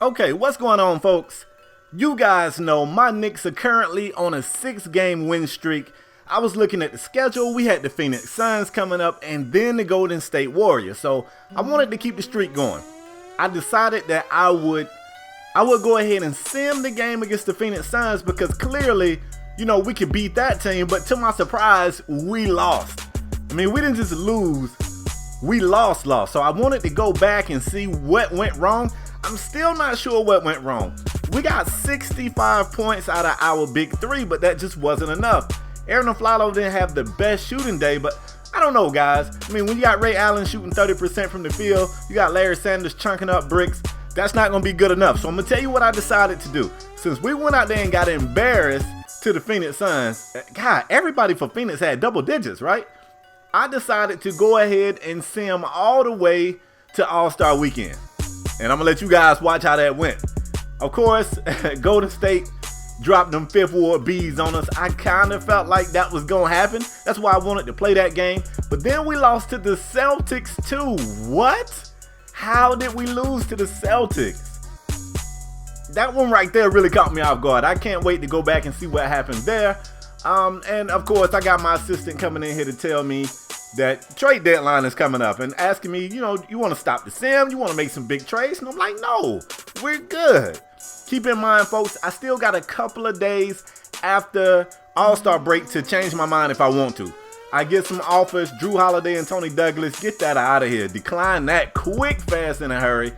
Okay, what's going on, folks? You guys know my Knicks are currently on a 6-game win streak. I was looking at the schedule. We had the Phoenix Suns coming up and then the Golden State Warriors. So I wanted to keep the streak going. I decided that I would go ahead and sim the game against the Phoenix Suns because clearly, we could beat that team. But to my surprise, we lost. I mean, we didn't just lose. We lost. So I wanted to go back and see what went wrong. I'm still not sure what went wrong. We got 65 points out of our big three, but that just wasn't enough. Aaron Aflalo didn't have the best shooting day, but I don't know, guys. I mean, when you got Ray Allen shooting 30% from the field, you got Larry Sanders chunking up bricks, that's not going to be good enough. So I'm going to tell you what I decided to do. Since we went out there and got embarrassed to the Phoenix Suns, God, everybody for Phoenix had double digits, right? I decided to go ahead and sim all the way to All-Star Weekend. And I'm going to let you guys watch how that went. Of course, Golden State dropped them Fifth Ward Bs on us. I kind of felt like that was going to happen. That's why I wanted to play that game. But then we lost to the Celtics too. What? How did we lose to the Celtics? That one right there really caught me off guard. I can't wait to go back and see what happened there. And of course, I got my assistant coming in here to tell me that trade deadline is coming up and asking me, you want to stop the sim? You want to make some big trades? And I'm like, no, we're good. Keep in mind, folks, I still got a couple of days after All-Star break to change my mind if I want to. I get some offers, Drew Holiday and Tony Douglas, get that out of here. Decline that quick, fast, in a hurry.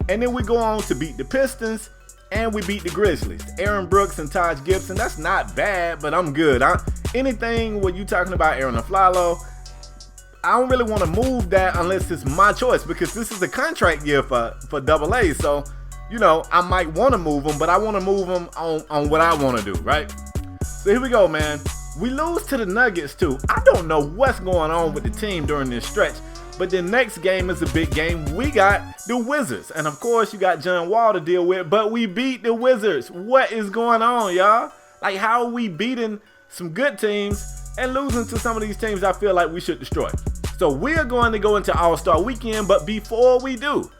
And then we go on to beat the Pistons and we beat the Grizzlies. Aaron Brooks and Taj Gibson, that's not bad, but I'm good. Anything when you talking about Aaron Aflalo, I don't really want to move that unless it's my choice because this is a contract year for AA. So, I might want to move them, but I want to move them on what I want to do, right? So here we go, man. We lose to the Nuggets too. I don't know what's going on with the team during this stretch, but the next game is a big game. We got the Wizards, and of course you got John Wall to deal with, but we beat the Wizards. What is going on, y'all? Like, how are we beating some good teams and losing to some of these teams I feel like we should destroy? So we're going to go into All-Star Weekend, but before we do,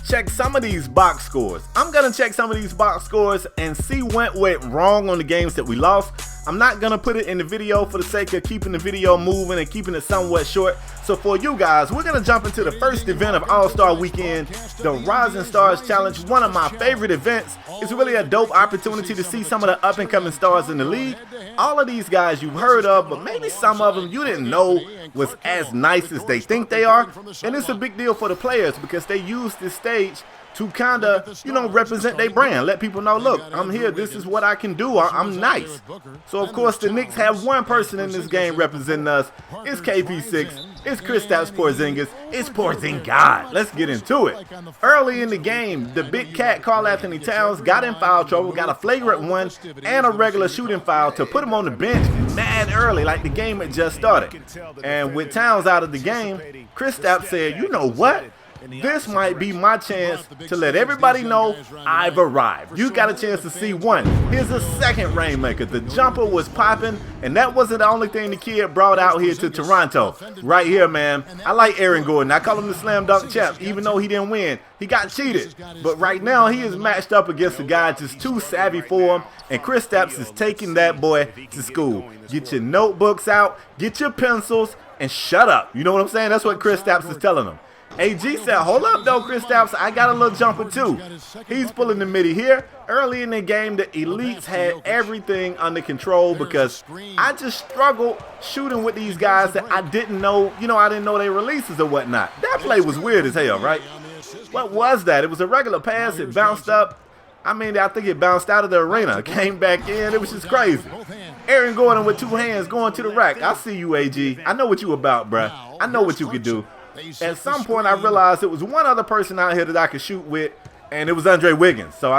check some of these box scores. I'm going to check some of these box scores and see what went wrong on the games that we lost. I'm not going to put it in the video for the sake of keeping the video moving and keeping it somewhat short. So for you guys, we're going to jump into the first event of All-Star Weekend, the Rising Stars Challenge, one of my favorite events. It's really a dope opportunity to see some of the up-and-coming stars in the league. All of these guys you've heard of, but maybe some of them you didn't know was as nice as they think they are. And it's a big deal for the players because they use this stage to kind of, represent their brand. Let people know, look, I'm here. This is what I can do. I'm nice. So, of course, the Knicks have one person in this game representing us. It's KP6. It's Kristaps Porzingis. It's Porzingis. Let's get into it. Early in the game, the big cat, Karl Anthony Towns, got in foul trouble, got a flagrant one and a regular shooting foul to put him on the bench mad early, like the game had just started. And with Towns out of the game, Kristaps said, you know what? This might be my chance to let everybody know I've arrived. You got a chance to see one. Here's a second rainmaker. The jumper was popping, and that wasn't the only thing the kid brought out here to Toronto. Right here, man. I like Aaron Gordon. I call him the slam dunk champ, even though he didn't win. He got cheated. But right now, he is matched up against a guy just too savvy for him, and Kristaps is taking that boy to school. Get your notebooks out, get your pencils, and shut up. You know what I'm saying? That's what Kristaps is telling him. AG said, hold up though, Kristaps, I got a little jumper too. He's pulling the midi here. Early in the game, the elites had everything under control because I just struggled shooting with these guys that I didn't know, I didn't know their releases or whatnot. That play was weird as hell, right? What was that? It was a regular pass. It bounced up. I think it bounced out of the arena, came back in. It was just crazy. Aaron Gordon with two hands going to the rack. I see you, AG. I know what you about, bruh. I know what you could do. At some point, I realized there was one other person out here that I could shoot with, and it was Andre Wiggins. So,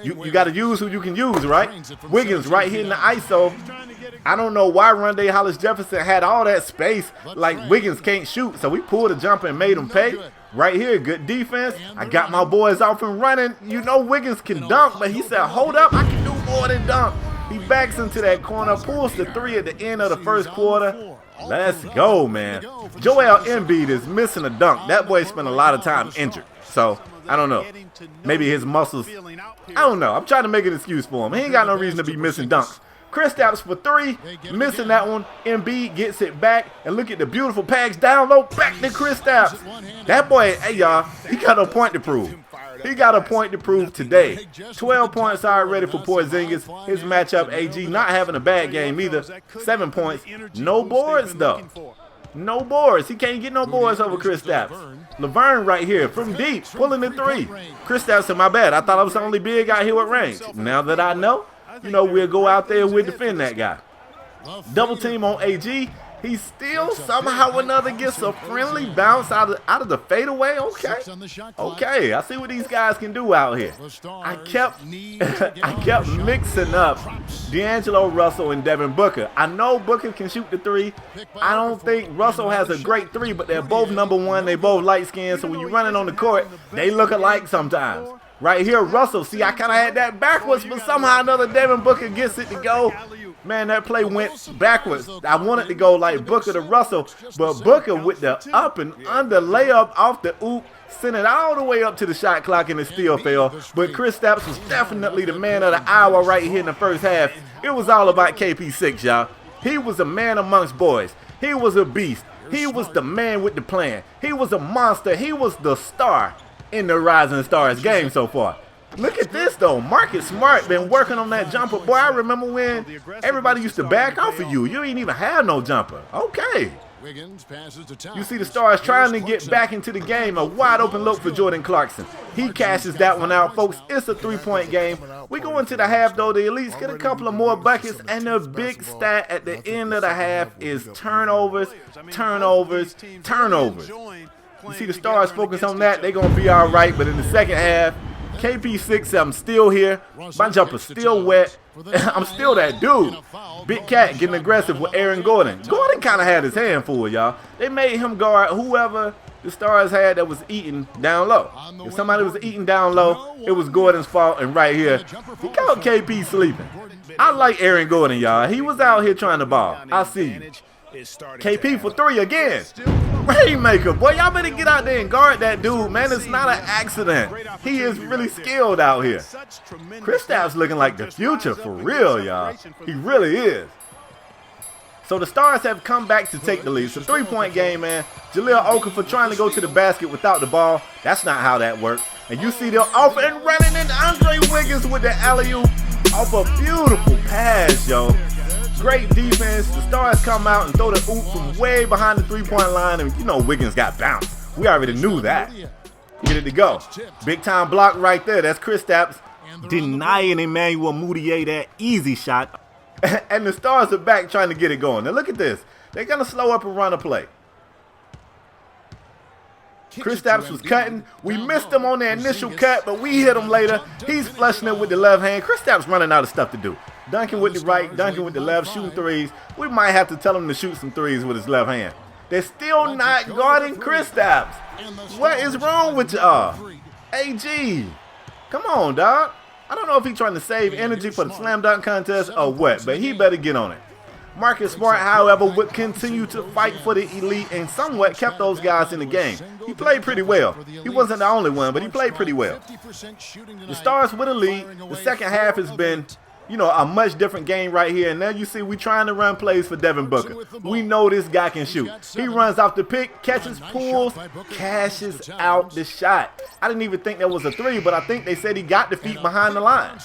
you got to use who you can use, right? Wiggins right here in the ISO. I don't know why Rondé Hollis-Jefferson had all that space like Wiggins can't shoot. So, we pulled a jumper and made him pay. Right here, good defense. I got my boys off and running. Wiggins can dunk, but he said, hold up, I can do more than dunk. He backs into that corner, pulls the three at the end of the first quarter. Let's go, man. Joel Embiid is missing a dunk. That boy spent a lot of time injured. So I don't know. Maybe his muscles. I don't know. I'm trying to make an excuse for him. He ain't got no reason to be missing dunks. Kristaps for 3, missing that one. Embiid gets it back, and look at the beautiful pass down low, back to Kristaps. That boy, hey y'all, he got a point to prove. He got a point to prove today. 12 points already for Porzingis. His matchup, AG, not having a bad game either. 7 points. No boards, though. No boards. He can't get no boards over Kristaps. Laverne right here from deep, pulling the 3. Kristaps said, my bad. I thought I was the only big guy here with range. Now that I know, we'll go out there and we'll defend that guy. Double team on AG. He still somehow or another gets a friendly bounce out of the fadeaway. Okay, I see what these guys can do out here. I kept mixing up D'Angelo Russell and Devin Booker. I know Booker can shoot the 3. I don't think Russell has a great 3, but they're both #1. They both light skinned, so when you're running on the court, they look alike sometimes. Right here, Russell. See, I kind of had that backwards, but somehow or another Devin Booker gets it to go. Man, that play went backwards. I wanted to go like Booker to Russell, but Booker with the up and under layup off the oop, sent it all the way up to the shot clock, and it still fell. But Kristaps was definitely the man of the hour right here in the first half. It was all about KP6, y'all. He was a man amongst boys. He was a beast. He was the man with the plan. He was a monster. He was the star in the Rising Stars game so far. Look at this, though. Marcus Smart been working on that jumper. Boy, I remember when everybody used to back off of you. You ain't even have no jumper. Okay. You see the Stars trying to get back into the game. A wide open look for Jordan Clarkson. He cashes that one out, folks. It's a 3-point game. We go into the half, though. The Elites get a couple of more buckets, and the big stat at the end of the half is turnovers, turnovers, turnovers. You see the Stars focus on that. They're going to be all right, but in the second half, KP6, I'm still here. My jumper's still wet. I'm still that dude. Big Cat getting aggressive with Aaron Gordon. Gordon kind of had his hand full, y'all. They made him guard whoever the Stars had that was eating down low. If somebody was eating down low, it was Gordon's fault. And right here, he caught KP sleeping. I like Aaron Gordon, y'all. He was out here trying to ball. I see you. KP for 3 again. Rainmaker, boy, y'all better get out there and guard that dude, man. It's not an accident. He is really skilled out here. Kristaps looking like the future for real, y'all. He really is. So the Stars have come back to take the lead. It's a 3-point game, man. Jahlil Okafor trying to go to the basket without the ball. That's not how that works. And you see them off and running into Andre Wiggins with the alley-oop off a beautiful pass, yo. Great defense. The Stars come out and throw the oop from way behind the 3-point line, and you know Wiggins got bounced. We already knew that. Get it to go. Big time block right there. That's Kristaps denying Emmanuel Mudiay that easy shot. And the Stars are back trying to get it going. Now look at this. They're going to slow up and run a play. Kristaps was cutting. We missed him on the initial cut, but we hit him later. He's flushing it with the left hand. Kristaps running out of stuff to do. Dunking with the right, dunking with the left, shooting threes. We might have to tell him to shoot some threes with his left hand. They're still not guarding Kristaps. What is wrong with y'all? AG, come on, dog. I don't know if he's trying to save energy for the slam dunk contest or what, but he better get on it. Marcus Smart, however, would continue to fight for the elite and somewhat kept those guys in the game. He played pretty well. He wasn't the only one, but he played pretty well. The Stars with a lead. The second half has been, you know, a much different game right here. And now you see we trying to run plays for Devin Booker. We know this guy can shoot. He runs off the pick, catches, pulls, cashes out the shot. I didn't even think that was a 3, but I think they said he got the feet behind the line.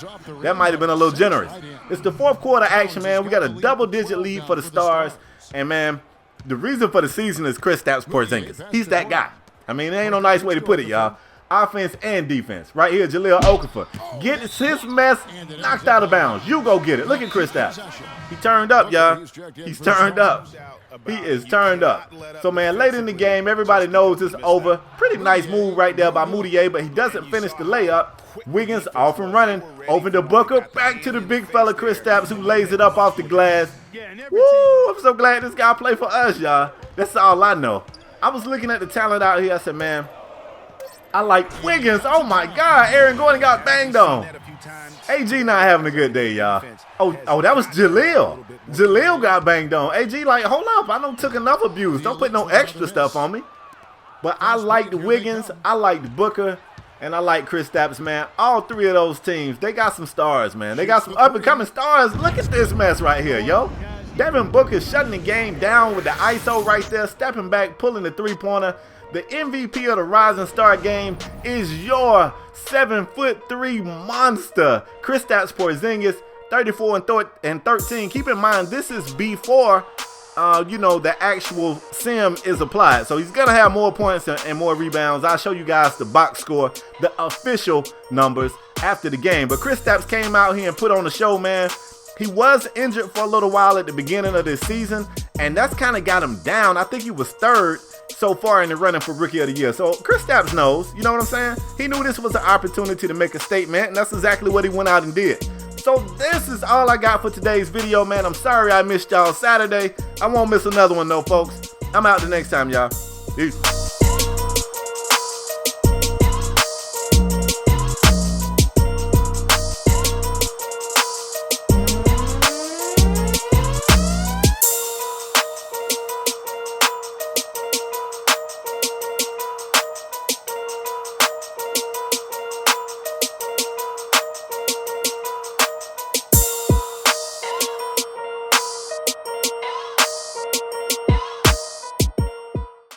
That might have been a little generous. It's the fourth quarter action, man. We got a double-digit lead for the Stars. And, man, the reason for the season is Kristaps Porzingis. He's that guy. I mean, there ain't no nice way to put it, y'all. Offense and defense. Right here, Jahlil Okafor gets his mess knocked out of bounds. You go get it. Look at Kristaps. He turned up, y'all. He's turned up. He is turned up. So, man, late in the game, everybody knows it's over. Pretty nice move right there by Mudiay, but he doesn't finish the layup. Wiggins off and running. Over to Booker. Back to the big fella Kristaps, who lays it up off the glass. Woo! I'm so glad this guy played for us, y'all. That's all I know. I was looking at the talent out here. I said, man, I like Wiggins. Oh, my God. Aaron Gordon got banged on. AG not having a good day, y'all. Oh, that was Jahlil. Jahlil got banged on. AG like, hold up. I done took enough abuse. Don't put no extra stuff on me. But I liked Wiggins. I liked Booker. And I like Kristaps, man. All three of those teams, they got some stars, man. They got some up-and-coming stars. Look at this mess right here, yo. Devin Booker shutting the game down with the ISO right there, stepping back, pulling the three-pointer. The MVP of the Rising Star game is your 7'3" monster, Kristaps Porzingis, 34 and 13. Keep in mind, this is before the actual sim is applied. So he's going to have more points and more rebounds. I'll show you guys the box score, the official numbers after the game. But Kristaps came out here and put on the show, man. He was injured for a little while at the beginning of this season, and that's kind of got him down. I think he was third so far in the running for Rookie of the Year. So Kristaps knows, you know what I'm saying? He knew this was an opportunity to make a statement, and that's exactly what he went out and did. So this is all I got for today's video, man. I'm sorry I missed y'all Saturday. I won't miss another one though, folks. I'm out the next time, y'all. Peace.